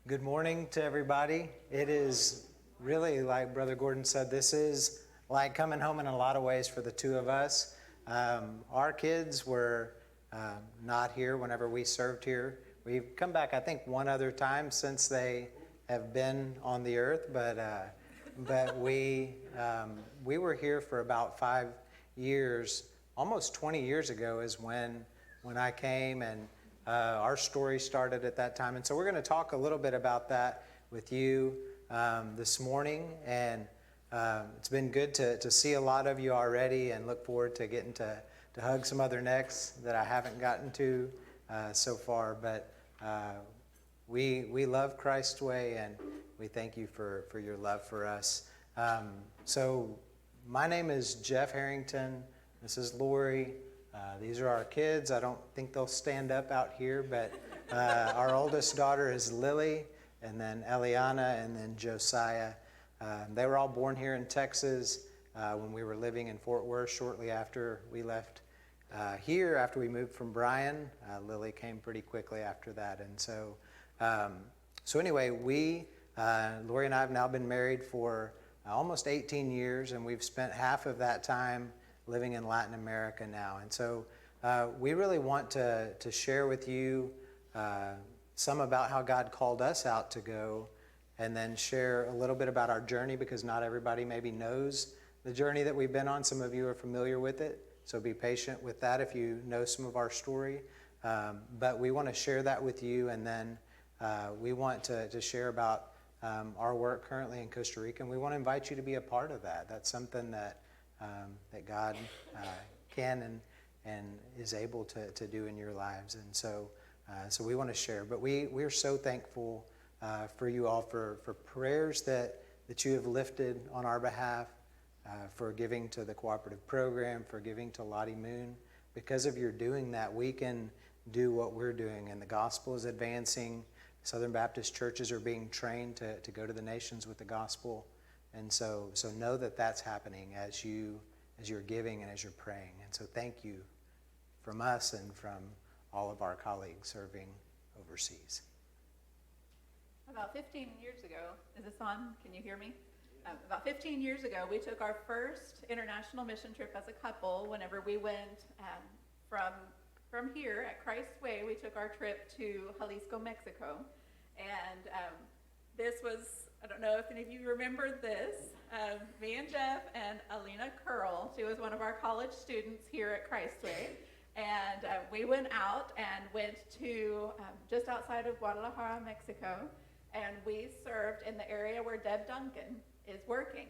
Good morning to everybody. It is really, like Brother Gordon said, this is like coming home in a lot of ways for the two of us. Our kids were not here whenever we served here. We've come back, I think, one other time since they have been on the earth, but we were here for about 5 years. Almost 20 years ago is when I came, and our story started at that time. And so we're going to talk a little bit about that with you this morning. And it's been good to see a lot of you already, and look forward to getting to hug some other necks that I haven't gotten to so far. But we love Christ's way, and we thank you for your love for us. So my name is Jeff Herrington. This is Lori. These are our kids. I don't think they'll stand up out here, but our oldest daughter is Lily, and then Eliana, and then Josiah. They were all born here in Texas when we were living in Fort Worth shortly after we left here, after we moved from Bryan. Lily came pretty quickly after that. And so anyway, Lori and I have now been married for almost 18 years, and we've spent half of that time living in Latin America now. And so we really want to share with you some about how God called us out to go, and then share a little bit about our journey, because not everybody maybe knows the journey that we've been on. Some of you are familiar with it, so be patient with that if you know some of our story. But we want to share that with you, and then we want to share about our work currently in Costa Rica, and we want to invite you to be a part of that. That's something that God can and is able to do in your lives. And so we want to share. But we're so thankful for you all, for prayers that you have lifted on our behalf, for giving to the cooperative program, for giving to Lottie Moon. Because of your doing that, we can do what we're doing, and the gospel is advancing. Southern Baptist churches are being trained to go to the nations with the gospel. And so know that that's happening as you're giving and as you're praying. And so thank you from us and from all of our colleagues serving overseas. About 15 years ago, is this on? Can you hear me? About 15 years ago, we took our first international mission trip as a couple. Whenever we went from here at Christ's Way, we took our trip to Jalisco, Mexico. And this was, I don't know if any of you remember this, me and Jeff and Alina Curl. She was one of our college students here at Christ's Way. And we went out and went to just outside of Guadalajara, Mexico, and we served in the area where Deb Duncan is working.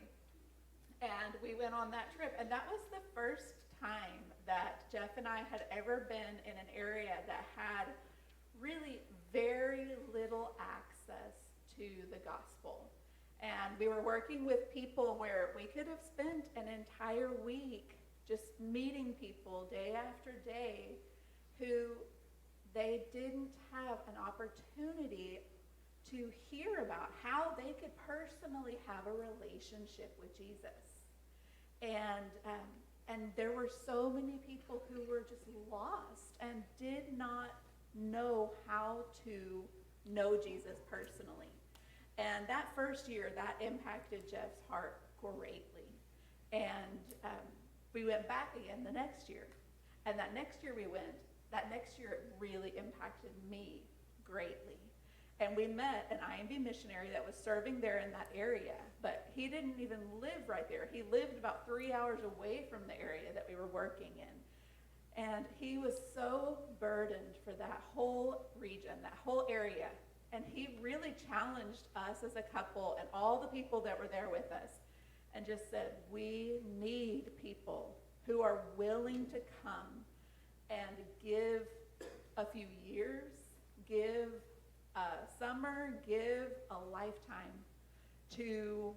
And we went on that trip, and that was the first time that Jeff and I had ever been in an area that had really very little access to the gospel. And we were working with people where we could have spent an entire week just meeting people day after day who they didn't have an opportunity to hear about how they could personally have a relationship with Jesus. And there were so many people who were just lost and did not know how to know Jesus personally. And that first year, that impacted Jeff's heart greatly. And we went back again the next year. And that next year it really impacted me greatly. And we met an IMB missionary that was serving there in that area, but he didn't even live right there. He lived about 3 hours away from the area that we were working in. And he was so burdened for that whole region, that whole area. And he really challenged us as a couple and all the people that were there with us, and just said, we need people who are willing to come and give a few years, give a summer, give a lifetime to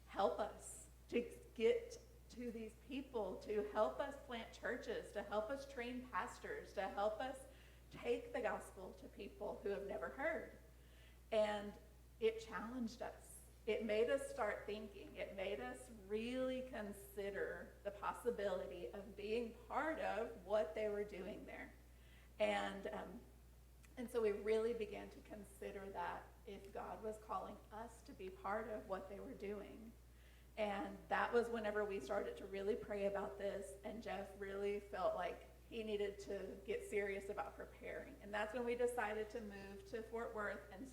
help us, to get to these people, to help us plant churches, to help us train pastors, to help us take the gospel to people who have never heard. And it challenged us. It made us start thinking. It made us really consider the possibility of being part of what they were doing there. And And so we really began to consider that if God was calling us to be part of what they were doing. And that was whenever we started to really pray about this, and Jeff really felt like he needed to get serious about preparing. And that's when we decided to move to Fort Worth and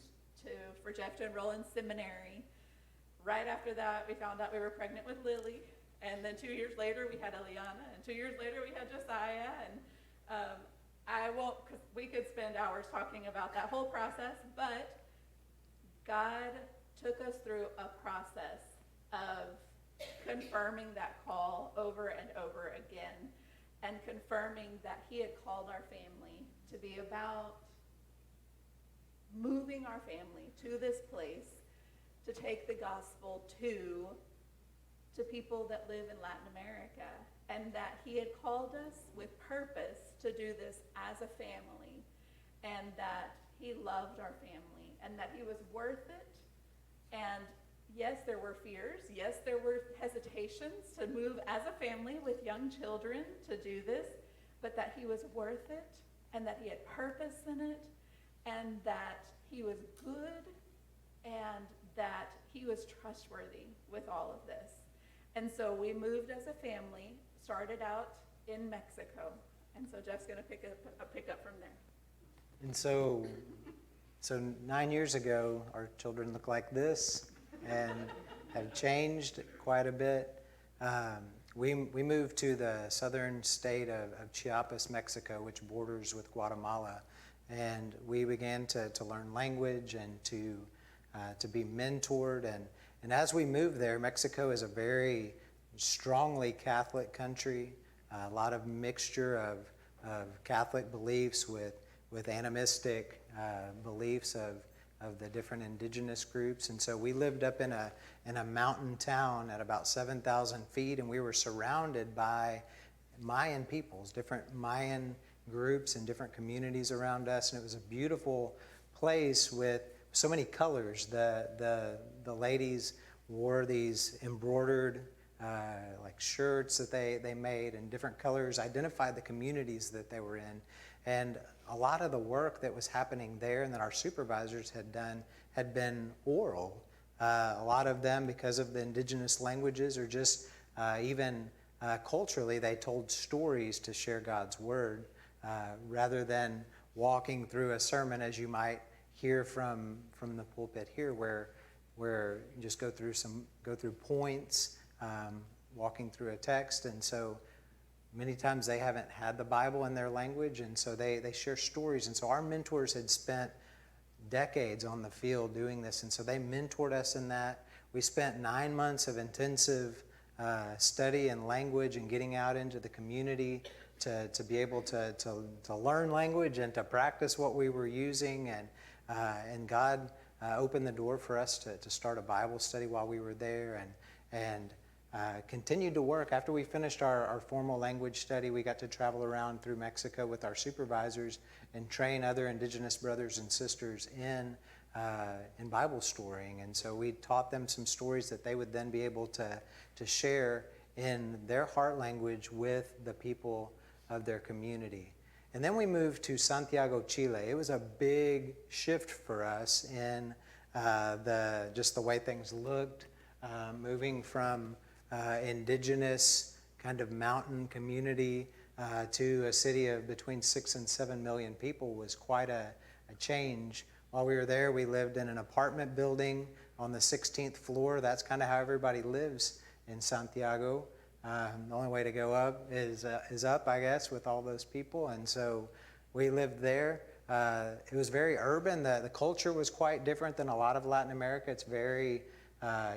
for Jeff to enroll in seminary. Right after that, we found out we were pregnant with Lily. And then 2 years later, we had Eliana. And 2 years later, we had Josiah. And I won't, because we could spend hours talking about that whole process. But God took us through a process of confirming that call over and over again, and confirming that he had called our family to be about moving our family to this place to take the gospel to people that live in Latin America, and that he had called us with purpose to do this as a family, and that he loved our family, and that he was worth it. And yes, there were fears. Yes, there were hesitations to move as a family with young children to do this, but that he was worth it, and that he had purpose in it, and that he was good, and that he was trustworthy with all of this. And so we moved as a family, started out in Mexico. And so Jeff's going to pick up from there. And so 9 years ago, our children look like this and have changed quite a bit. We moved to the southern state of Chiapas, Mexico, which borders with Guatemala. And we began to learn language and to be mentored. And as we moved there, Mexico is a very strongly Catholic country, a lot of mixture of Catholic beliefs with animistic beliefs of the different indigenous groups. And so we lived up in a mountain town at about 7,000 feet, and we were surrounded by Mayan peoples, different Mayan groups and different communities around us. And it was a beautiful place with so many colors. The ladies wore these embroidered like shirts that they made in different colors, identified the communities that they were in. And a lot of the work that was happening there and that our supervisors had done had been oral. A lot of them, because of the indigenous languages, or just even culturally, they told stories to share God's word rather than walking through a sermon as you might hear from the pulpit here, where you just go through points, walking through a text. And so many times they haven't had the Bible in their language, and so they share stories. And so our mentors had spent decades on the field doing this, and so they mentored us in that. We spent 9 months of intensive study and language and getting out into the community to be able to learn language and to practice what we were using. And God opened the door for us to start a Bible study while we were there, and continued to work. After we finished our formal language study, we got to travel around through Mexico with our supervisors and train other indigenous brothers and sisters in Bible storying. And so we taught them some stories that they would then be able to share in their heart language with the people of their community. And then we moved to Santiago, Chile. It was a big shift for us in just the way things looked, moving from indigenous kind of mountain community to a city of between 6 and 7 million people was quite a change. While we were there, we lived in an apartment building on the 16th floor. That's kind of how everybody lives in Santiago. The only way to go up is up, I guess, with all those people. And so we lived there. It was very urban. The culture was quite different than a lot of Latin America. It's very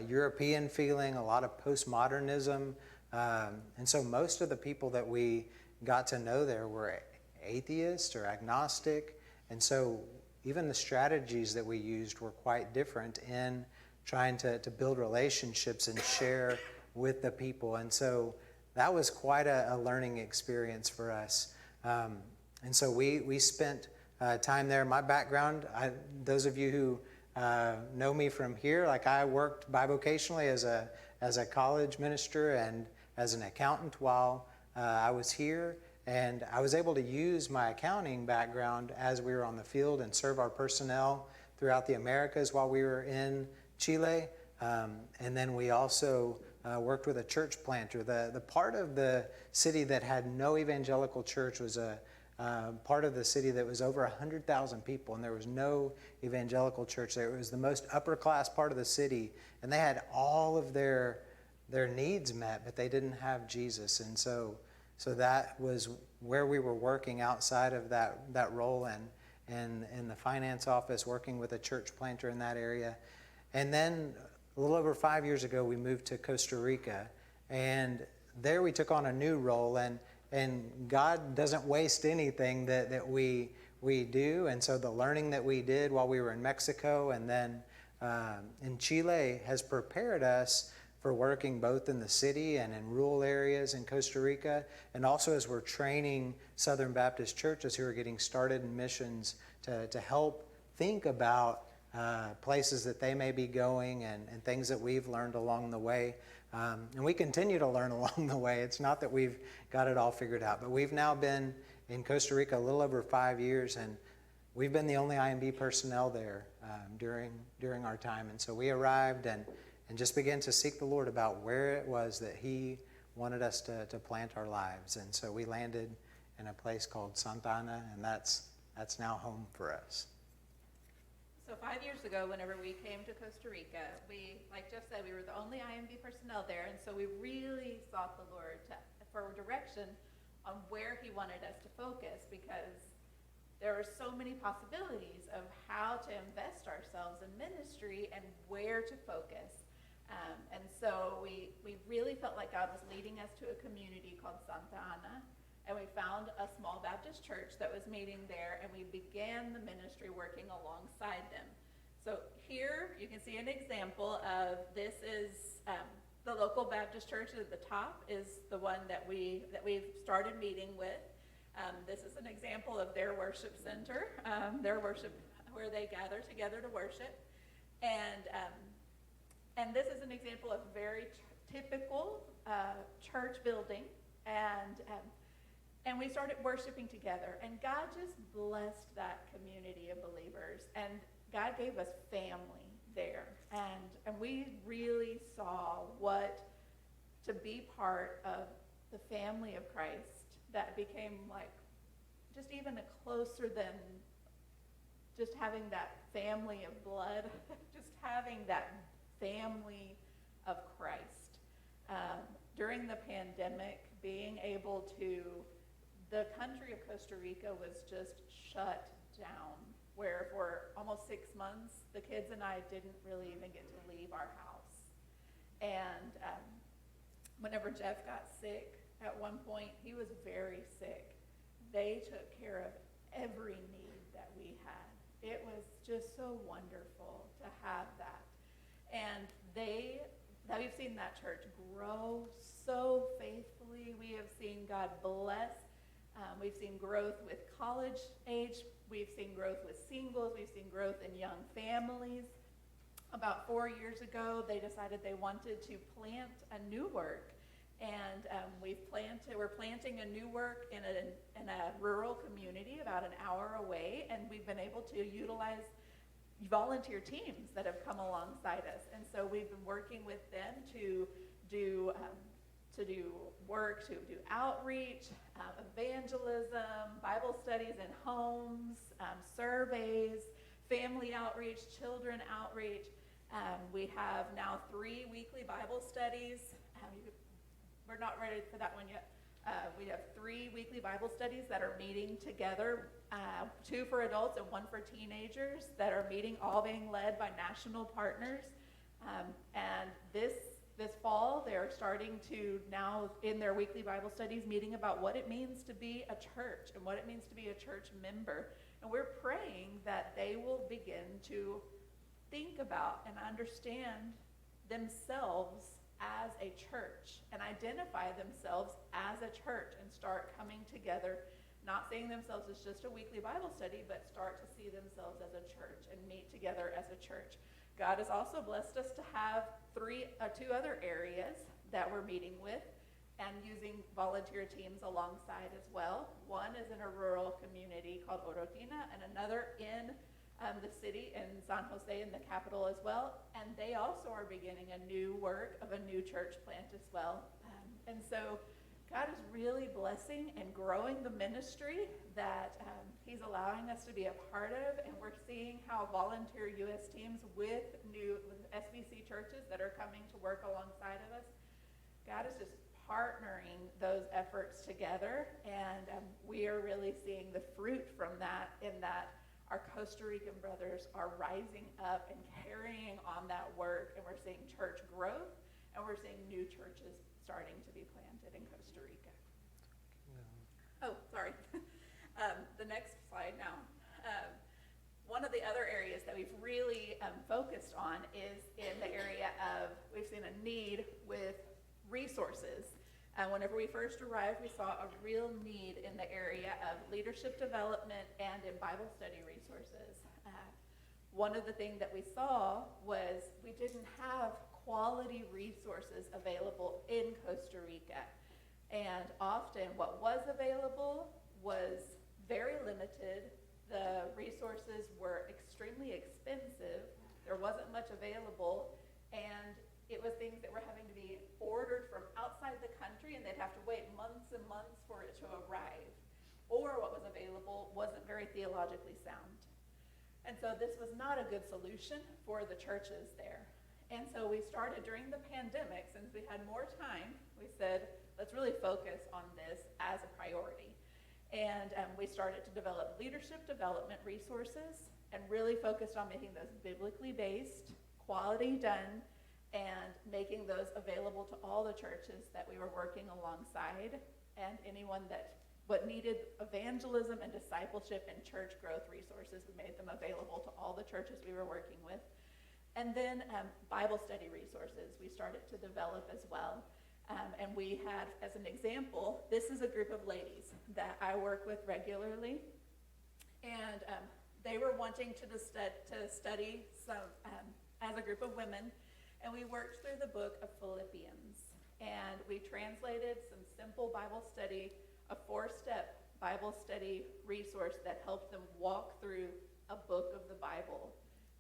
European feeling, a lot of postmodernism. And so most of the people that we got to know there were atheist or agnostic. And so even the strategies that we used were quite different in trying to build relationships and share with the people. And so that was quite a learning experience for us. And so we spent time there. My background, those of you who know me from here, like I worked bivocationally as a college minister and as an accountant while I was here. And I was able to use my accounting background as we were on the field and serve our personnel throughout the Americas while we were in Chile. And then we also worked with a church planter. The part of the city that had no evangelical church was a part of the city that was over 100,000 people, and there was no evangelical church there. It was the most upper class part of the city, and they had all of their needs met, but they didn't have Jesus. And so that was where we were working outside of that role, and in the finance office, working with a church planter in that area. And then a little over 5 years ago, we moved to Costa Rica, and there we took on a new role, and God doesn't waste anything that we do. And so the learning that we did while we were in Mexico and then in Chile has prepared us for working both in the city and in rural areas in Costa Rica, and also as we're training Southern Baptist churches who are getting started in missions to help think about places that they may be going and things that we've learned along the way. And we continue to learn along the way. It's not that we've got it all figured out, but we've now been in Costa Rica a little over 5 years, and we've been the only IMB personnel there during our time. And so we arrived and just began to seek the Lord about where it was that He wanted us to plant our lives. And so we landed in a place called Santa Ana, and that's now home for us. So 5 years ago, whenever we came to Costa Rica, we, like Jeff said, we were the only IMB personnel there, and so we really sought the Lord for direction on where He wanted us to focus, because there were so many possibilities of how to invest ourselves in ministry and where to focus. And so we really felt like God was leading us to a community called Santa Ana, and we found a small Baptist church that was meeting there, and we began the ministry working alongside them. So here you can see an example of, this is the local Baptist church at the top is the one that we've started meeting with. This is an example of their worship center, their worship where they gather together to worship. And this is an example of very typical church building. And we started worshiping together, and God just blessed that community of believers, and God gave us family there, and we really saw what to be part of the family of Christ that became like just even closer than just having that family of blood, just having that family of Christ. During the pandemic, being able to, the country of Costa Rica was just shut down, where for almost 6 months, the kids and I didn't really even get to leave our house. And whenever Jeff got sick, at one point, he was very sick. They took care of every need that we had. It was just so wonderful to have that. And we've seen that church grow so faithfully. We have seen God bless. We've seen growth with college age. We've seen growth with singles. We've seen growth in young families. About 4 years ago, they decided they wanted to plant a new work. And we're planting a new work in a rural community about an hour away. And we've been able to utilize volunteer teams that have come alongside us. And so we've been working with them to do work, to do outreach, evangelism, Bible studies in homes, surveys, family outreach, children outreach. We have now 3 weekly Bible studies. We're not ready for that one yet. We have 3 weekly Bible studies that are meeting together, 2 for adults and 1 for teenagers, that are meeting, all being led by national partners. And this fall, they're starting to now, in their weekly Bible studies, meeting about what it means to be a church and what it means to be a church member. And we're praying that they will begin to think about and understand themselves as a church and identify themselves as a church and start coming together, not seeing themselves as just a weekly Bible study, but start to see themselves as a church and meet together as a church. God has also blessed us to have 2 other areas that we're meeting with, and using volunteer teams alongside as well. One is in a rural community called Orotina, and another in the city in San Jose, in the capital as well. And they also are beginning a new work of a new church plant as well. And so God is really blessing and growing the ministry that he's allowing us to be a part of. And we're seeing how volunteer U.S. teams with new SBC churches that are coming to work alongside of us, God is just partnering those efforts together. And we are really seeing the fruit from that, in that our Costa Rican brothers are rising up and carrying on that work, and we're seeing church growth, and we're seeing new churches starting to be planted in Costa Rica. Oh, sorry. The next slide now. One of the other areas that we've really focused on is in the area of, we've seen a need with resources. Whenever we first arrived, we saw a real need in the area of leadership development and in Bible study resources. One of the things that we saw was we didn't have quality resources available in Costa Rica. And often what was available was very limited. The resources were extremely expensive. There wasn't much available, and it was things that were having to be ordered from outside the country, and they'd have to wait months and months for it to arrive. Or what was available wasn't very theologically sound. And so this was not a good solution for the churches there. And so we started during the pandemic, since we had more time, we said, let's really focus on this as a priority. And we started to develop leadership development resources and really focused on making those biblically based, quality done, and making those available to all the churches that we were working alongside, and anyone that needed evangelism and discipleship and church growth resources. We made them available to all the churches we were working with. And then Bible study resources we started to develop as well. And we had, as an example, this is a group of ladies that I work with regularly. And they were wanting to study some, as a group of women. And we worked through the book of Philippians. And we translated some simple Bible study, a 4-step Bible study resource that helped them walk through a book of the Bible,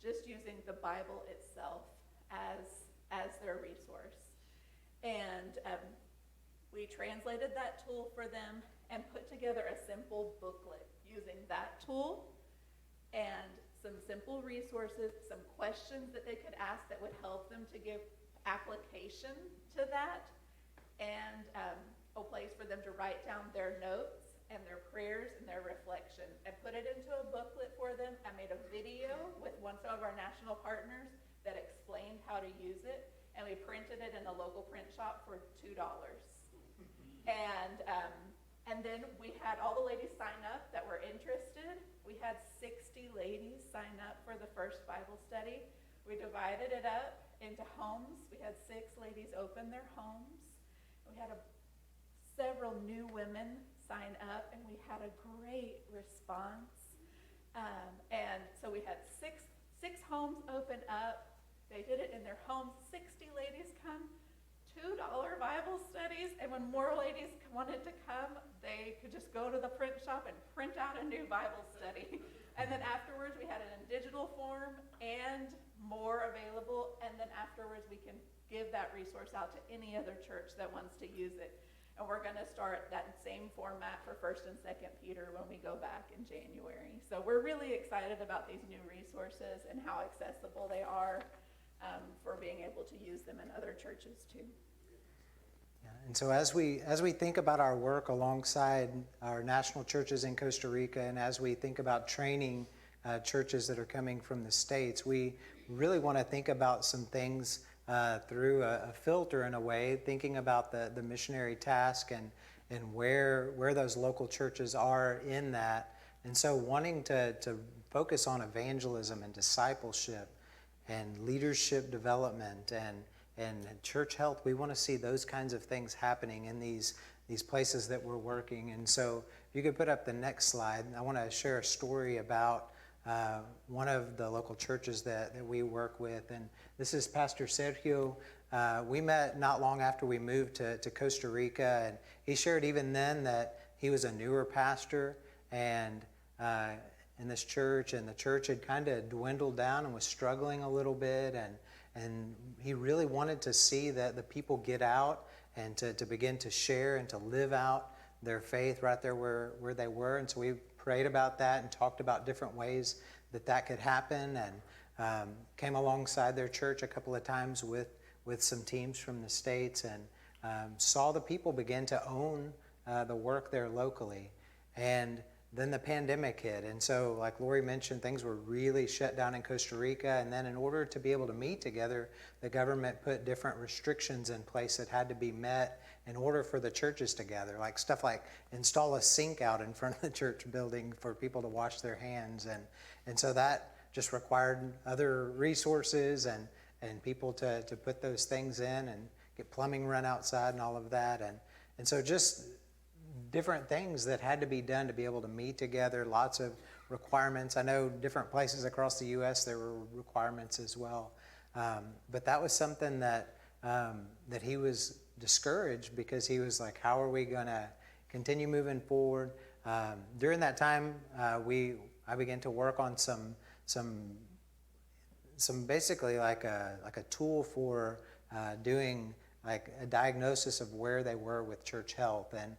just using the Bible itself as their resource. And we translated that tool for them and put together a simple booklet using that tool and some simple resources, some questions that they could ask that would help them to give application to that, and a place for them to write down their notes and their prayers and their reflection, and put it into a booklet for them. I made a video with some of our national partners that explained how to use it, and we printed it in a local print shop for $2. And then we had all the ladies sign up that were interested. We had 60 ladies sign up for the first Bible study. We divided it up into homes. We had 6 ladies open their homes. We had several new women sign up, and we had a great response. And so we had six homes open up. They did it in their homes. 60 ladies come. $2 Bible studies, and when more ladies wanted to come, they could just go to the print shop and print out a new Bible study. And then afterwards, we had it in digital form and more available, and then afterwards, we can give that resource out to any other church that wants to use it. And we're going to start that same format for 1st and 2nd Peter when we go back in January. So we're really excited about these new resources and how accessible they are. For being able to use them in other churches too. Yeah, and so as we think about our work alongside our national churches in Costa Rica, and as we think about training churches that are coming from the States, we really want to think about some things through a filter in a way, thinking about the missionary task and where those local churches are in that. And so wanting to focus on evangelism and discipleship and leadership development and church health, we want to see those kinds of things happening in these places that we're working. And so if you could put up the next slide, I want to share a story about one of the local churches that we work with. And this is Pastor Sergio. We met not long after we moved to Costa Rica, and he shared even then that he was a newer pastor and in this church, and the church had kind of dwindled down and was struggling a little bit, and he really wanted to see that the people get out and to begin to share and to live out their faith right there where they were. And so we prayed about that and talked about different ways that could happen, and came alongside their church a couple of times with some teams from the States, and saw the people begin to own the work there locally. And then the pandemic hit, and so like Lori mentioned, things were really shut down in Costa Rica, and then in order to be able to meet together, the government put different restrictions in place that had to be met in order for the churches to gather, like stuff like install a sink out in front of the church building for people to wash their hands, and so that just required other resources and people to put those things in and get plumbing run outside and all of that, and so just different things that had to be done to be able to meet together, lots of requirements. I know different places across the U.S. there were requirements as well, but that was something that he was discouraged, because he was like, how are we going to continue moving forward? During that time, I began to work on some basically like a tool for doing like a diagnosis of where they were with church health, and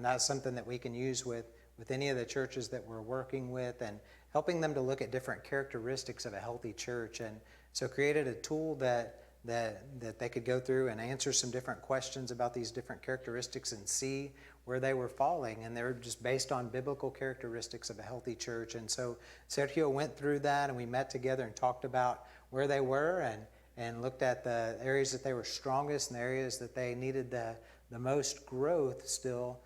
that's something that we can use with any of the churches that we're working with, and helping them to look at different characteristics of a healthy church. And so created a tool that they could go through and answer some different questions about these different characteristics and see where they were falling, and they're just based on biblical characteristics of a healthy church. And so Sergio went through that, and we met together and talked about where they were, and looked at the areas that they were strongest and the areas that they needed the most growth still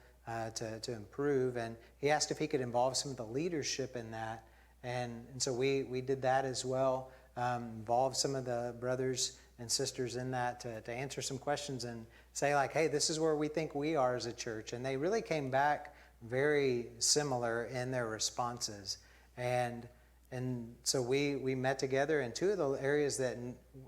to improve. And he asked if he could involve some of the leadership in that, and so we did that as well. Involve some of the brothers and sisters in that to answer some questions and say like, hey, this is where we think we are as a church. And they really came back very similar in their responses. And so we met together, and two of the areas that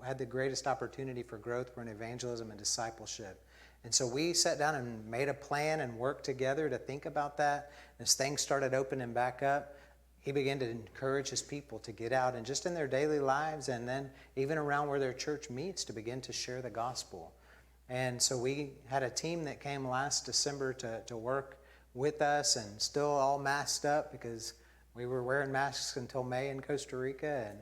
had the greatest opportunity for growth were in evangelism and discipleship. And so we sat down and made a plan and worked together to think about that. As things started opening back up, he began to encourage his people to get out and just in their daily lives, and then even around where their church meets, to begin to share the gospel. And so we had a team that came last December to work with us, and still all masked up because we were wearing masks until May in Costa Rica.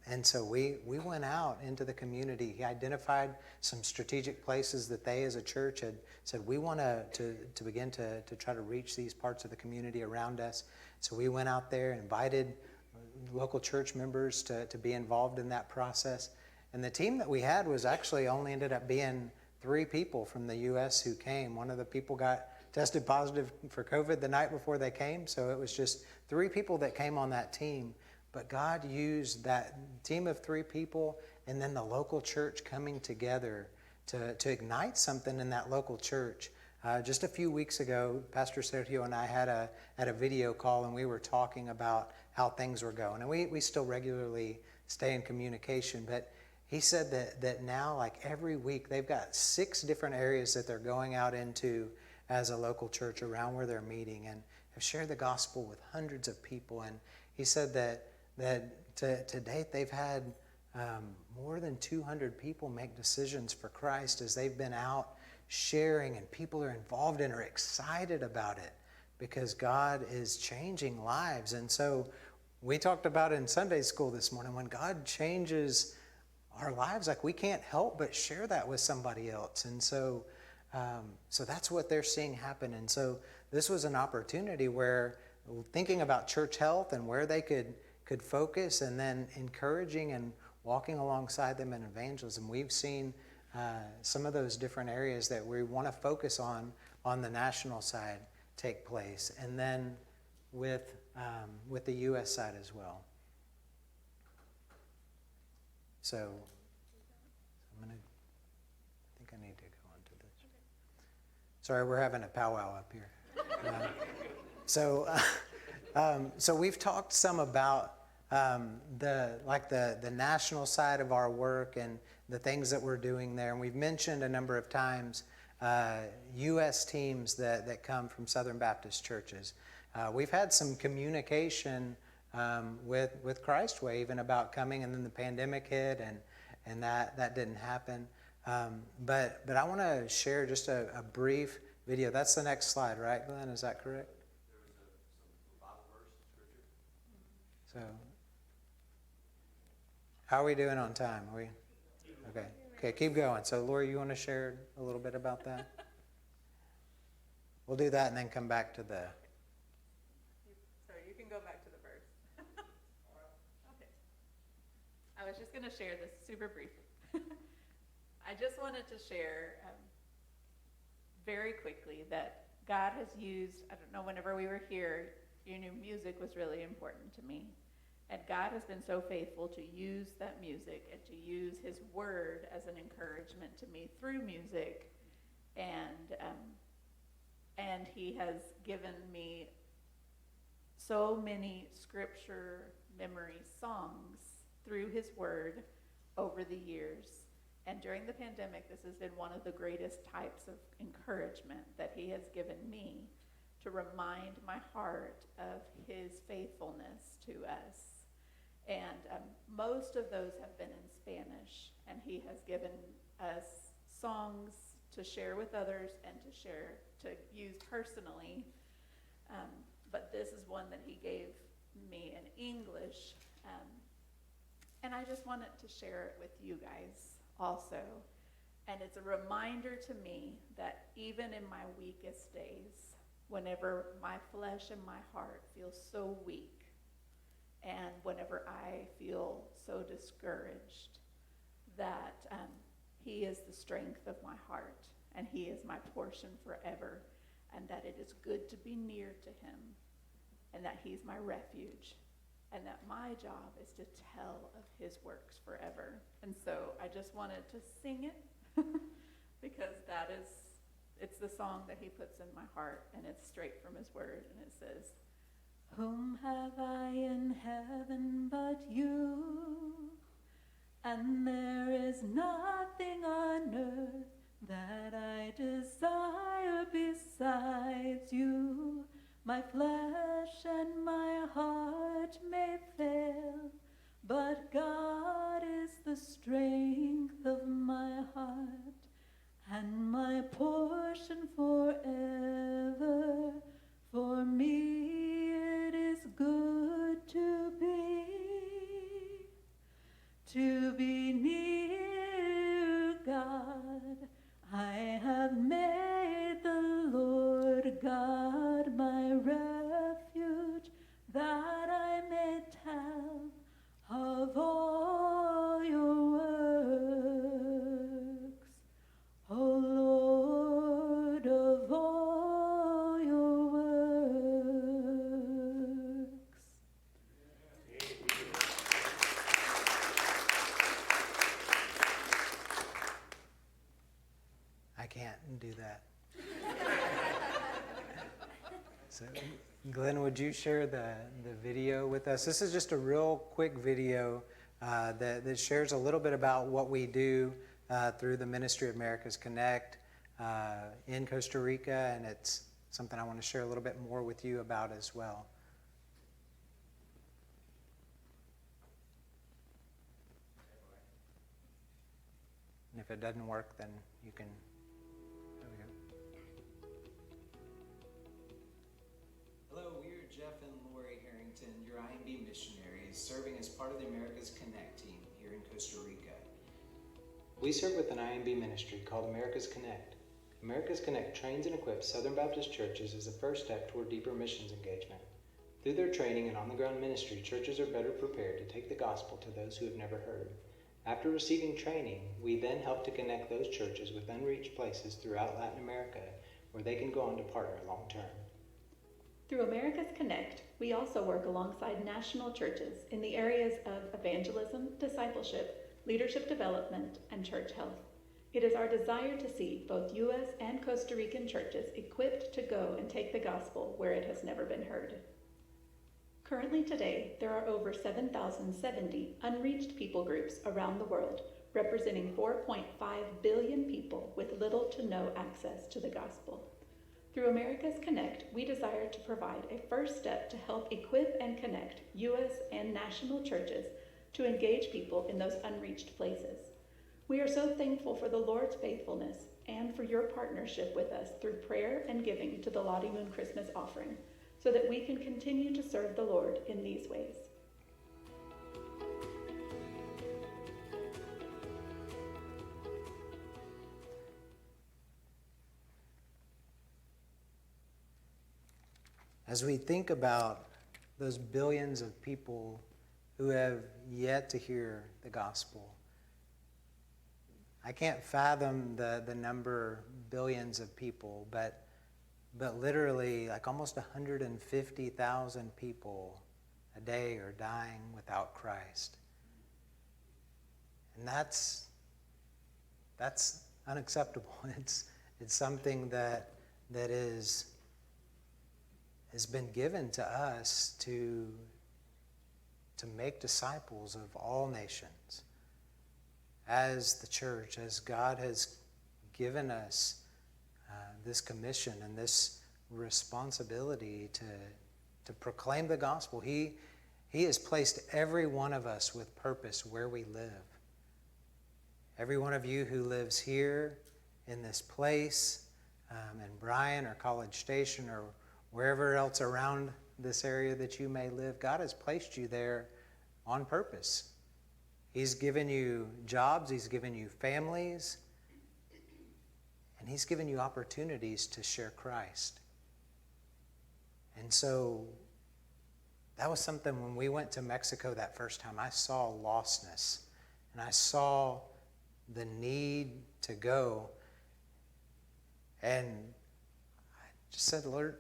And so we went out into the community. He identified some strategic places that they as a church had said, we want to begin to try to reach these parts of the community around us. So we went out there and invited local church members to be involved in that process. And the team that we had was actually only ended up being 3 people from the U.S. who came. One of the people got tested positive for COVID the night before they came, so it was just 3 people that came on that team. But God used that team of 3 people and then the local church coming together to ignite something in that local church. Just a few weeks ago, Pastor Sergio and I had a video call, and we were talking about how things were going. And we still regularly stay in communication, but he said that now, like every week, they've got 6 different areas that they're going out into as a local church around where they're meeting, and have shared the gospel with hundreds of people. And he said that to date they've had more than 200 people make decisions for Christ as they've been out sharing, and people are involved and are excited about it because God is changing lives. And so we talked about in Sunday school this morning, when God changes our lives, like we can't help but share that with somebody else. And so that's what they're seeing happen. And so this was an opportunity where thinking about church health and where they could focus, and then encouraging and walking alongside them in evangelism. We've seen some of those different areas that we want to focus on the national side take place, and then with the U.S. side as well. So I think I need to go on to this. Sorry, we're having a powwow up here. So we've talked some about the national side of our work and the things that we're doing there. And we've mentioned a number of times U.S. teams that come from Southern Baptist churches. We've had some communication with Christway even about coming, and then the pandemic hit, and that didn't happen. But I want to share just a brief video. That's the next slide, right, Glenn? Is that correct? So, how are we doing on time? Are we okay? Okay, keep going. So, Lori, you want to share a little bit about that? We'll do that and then come back to the. So you can go back to the verse. Okay. I was just going to share this super briefly. I just wanted to share very quickly that God has used, I don't know, whenever we were here, your new music was really important to me. And God has been so faithful to use that music and to use his word as an encouragement to me through music. And he has given me so many scripture memory songs through his word over the years. And during the pandemic, this has been one of the greatest types of encouragement that he has given me to remind my heart of his faithfulness to us. And most of those have been in Spanish, and he has given us songs to share with others and to use personally. But this is one that he gave me in English. And I just wanted to share it with you guys also. And it's a reminder to me that even in my weakest days, whenever my flesh and my heart feel so weak, and whenever I feel so discouraged, that he is the strength of my heart, and he is my portion forever, and that it is good to be near to him, and that he's my refuge, and that my job is to tell of his works forever. And so I just wanted to sing it because it's the song that he puts in my heart, and it's straight from his word, and it says, "Whom have I in heaven but you? And there is nothing on earth that I desire besides you. My flesh and my heart may fail, but God is the strength of my heart and my portion forever. For me it is good to be near God. I have made the Lord God my refuge, that I may tell of all your works, O Lord, of all your works. I can't do that. So, Glenn, would you share the video with us? This is just a real quick video that shares a little bit about what we do through the Ministry of America's Connect in Costa Rica, and it's something I want to share a little bit more with you about as well. And if it doesn't work, then you can. There we go. Hello, we are Jeff and Lori Herrington, your IMB missionaries, serving as part of the America's Connect team here in Costa Rica. We serve with an IMB ministry called America's Connect. America's Connect trains and equips Southern Baptist churches as a first step toward deeper missions engagement. Through their training and on-the-ground ministry, churches are better prepared to take the gospel to those who have never heard. After receiving training, we then help to connect those churches with unreached places throughout Latin America where they can go on to partner long term. Through America's Connect, we also work alongside national churches in the areas of evangelism, discipleship, leadership development, and church health. It is our desire to see both U.S. and Costa Rican churches equipped to go and take the gospel where it has never been heard. Currently today, there are over 7,070 unreached people groups around the world, representing 4.5 billion people with little to no access to the gospel. Through America's Connect, we desire to provide a first step to help equip and connect U.S. and national churches to engage people in those unreached places. We are so thankful for the Lord's faithfulness and for your partnership with us through prayer and giving to the Lottie Moon Christmas offering, so that we can continue to serve the Lord in these ways. As we think about those billions of people who have yet to hear the gospel, I can't fathom the number billions of people, but literally like almost 150,000 people a day are dying without Christ. And that's unacceptable. It's something that has been given to us to make disciples of all nations. As the church, as God has given us this commission and this responsibility to proclaim the gospel, He has placed every one of us with purpose where we live. Every one of you who lives here in this place, in Bryan or College Station or wherever else around this area that you may live, God has placed you there on purpose. He's given you jobs, He's given you families, and He's given you opportunities to share Christ. And so that was something when we went to Mexico that first time, I saw lostness, and I saw the need to go. And I just said, Lord,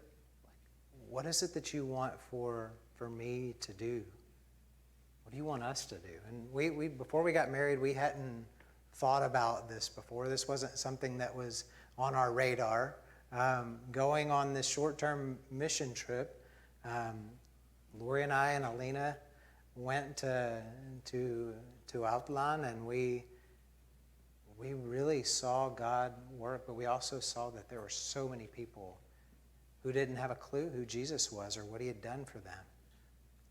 what is it that you want for me to do? What do you want us to do? And we before we got married, we hadn't thought about this before. This wasn't something that was on our radar. Going on this short-term mission trip, Lori and I and Alina went to Outland, and we really saw God work, but we also saw that there were so many people who didn't have a clue who Jesus was or what He had done for them.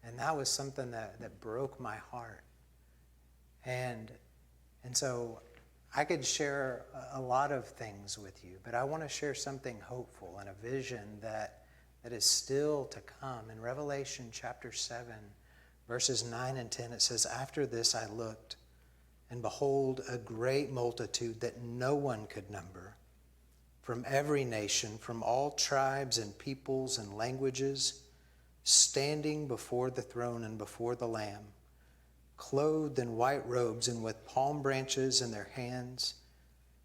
And that was something that broke my heart. And so I could share a lot of things with you, but I want to share something hopeful and a vision that is still to come. In Revelation chapter 7, verses 9 and 10, it says, "After this I looked, and behold, a great multitude that no one could number, from every nation, from all tribes and peoples and languages, standing before the throne and before the Lamb, clothed in white robes and with palm branches in their hands,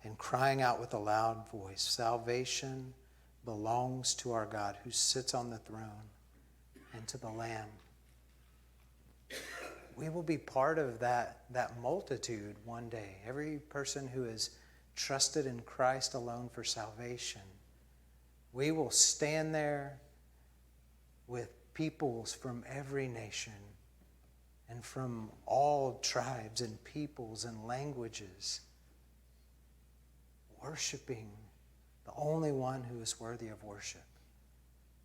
and crying out with a loud voice, 'Salvation belongs to our God who sits on the throne and to the Lamb.'" We will be part of that multitude one day. Every person who has trusted in Christ alone for salvation, we will stand there with peoples from every nation and from all tribes and peoples and languages, worshiping the only one who is worthy of worship,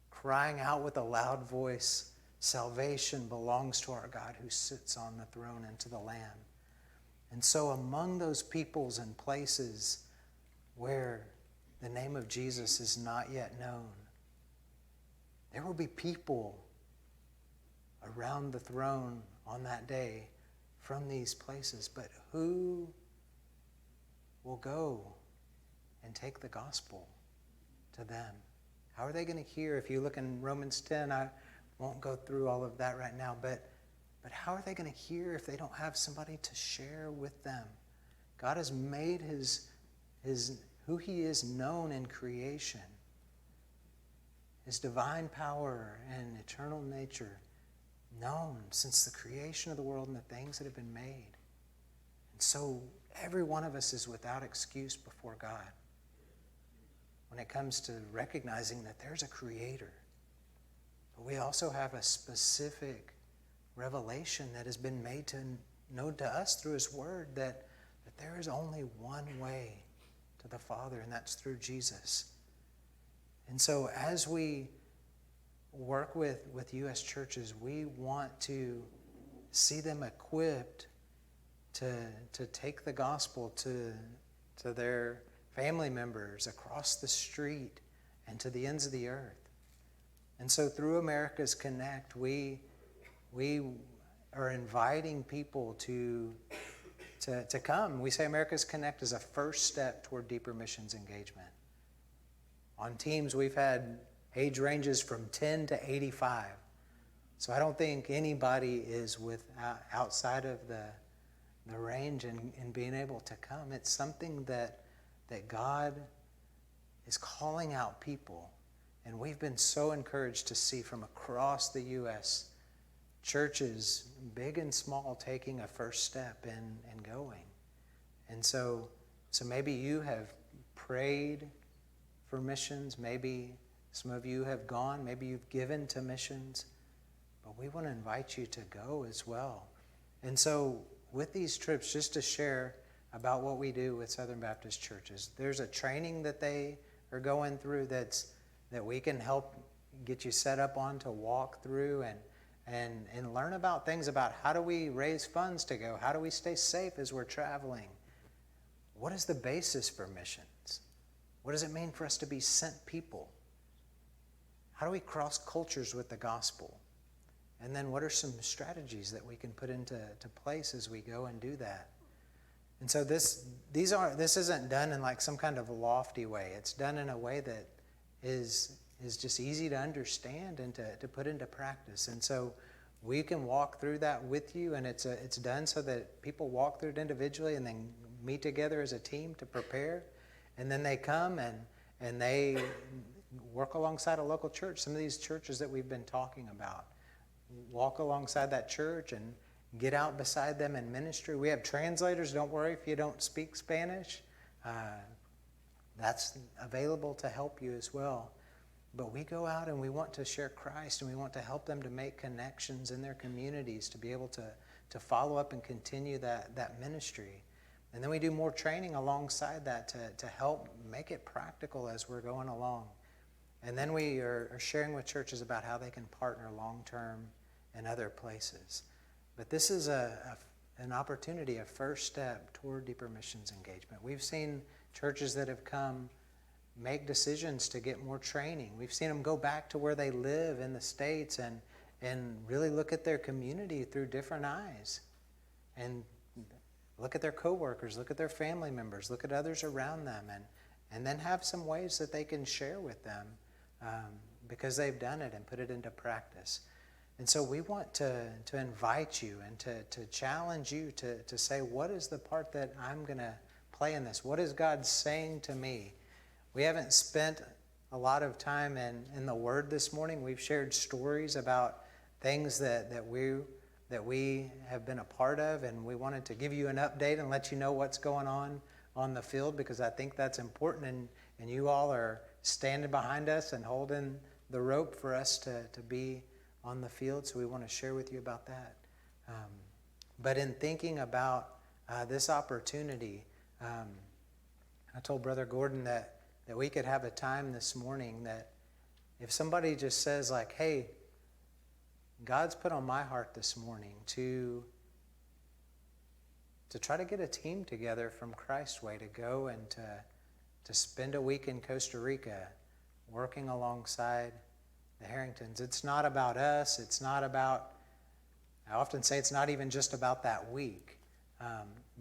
crying out with a loud voice, "Salvation belongs to our God who sits on the throne and to the Lamb." And so among those peoples and places where the name of Jesus is not yet known, there will be people around the throne on that day from these places. But who will go and take the gospel to them? How are they going to hear? If you look in Romans 10, I won't go through all of that right now, but how are they going to hear if they don't have somebody to share with them? God has made his who He is known in creation, His divine power and eternal nature known since the creation of the world and the things that have been made. And so every one of us is without excuse before God when it comes to recognizing that there's a Creator. but we also have a specific revelation that has been made known to us through his word that there is only one way to the Father, and that's through Jesus. And so as we work with U.S. churches, we want to see them equipped to take the gospel to their family members across the street and to the ends of the earth. And so through America's Connect, we are inviting people to come. We say America's Connect is a first step toward deeper missions engagement. On teams, we've had age ranges from 10 to 85. So I don't think anybody is outside of the range in being able to come. It's something that God is calling out people. And we've been so encouraged to see from across the U.S. churches, big and small, taking a first step in going. And so maybe you have prayed for missions. Maybe some of you have gone. Maybe you've given to missions. But we want to invite you to go as well. And so with these trips, just to share about what we do with Southern Baptist churches, there's a training that they are going through that we can help get you set up on to walk through and learn about things about how do we raise funds to go? How do we stay safe as we're traveling? What is the basis for missions? What does it mean for us to be sent people? How do we cross cultures with the gospel? And then what are some strategies that we can put into place as we go and do that? And so this isn't done in like some kind of a lofty way. It's done in a way that is just easy to understand and to put into practice. And so we can walk through that with you, and it's done so that people walk through it individually and then meet together as a team to prepare. And then they come and they work alongside a local church. Some of these churches that we've been talking about, walk alongside that church and get out beside them in ministry. We have translators. Don't worry if you don't speak Spanish. That's available to help you as well. But we go out and we want to share Christ, and we want to help them to make connections in their communities to be able to follow up and continue that ministry. And then we do more training alongside that to help make it practical as we're going along. And then we are sharing with churches about how they can partner long-term in other places. But this is an opportunity, a first step toward deeper missions engagement. We've seen churches that have come make decisions to get more training. We've seen them go back to where they live in the States and really look at their community through different eyes. And look at their coworkers, look at their family members, look at others around them, and then have some ways that they can share with them because they've done it and put it into practice. And so we want to invite you and to challenge you to say, what is the part that I'm going to play in this? What is God saying to me? We haven't spent a lot of time in the Word this morning. We've shared stories about things that we have been a part of, and we wanted to give you an update and let you know what's going on the field, because I think that's important, and you all are standing behind us and holding the rope for us to be on the field, so we want to share with you about that. But in thinking about this opportunity, I told Brother Gordon that we could have a time this morning that if somebody just says like, hey, God's put on my heart this morning to try to get a team together from Christ's Way to go and to spend a week in Costa Rica working alongside the Herringtons. It's not about us. It's not about, I often say it's not even just about that week,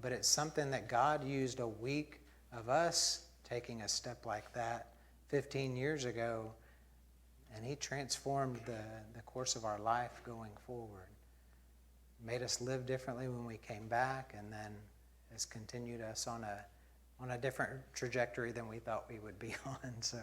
but it's something that God used a week of us taking a step like that 15 years ago, and he transformed the course of our life going forward. Made us live differently when we came back, and then has continued us on a different trajectory than we thought we would be on. So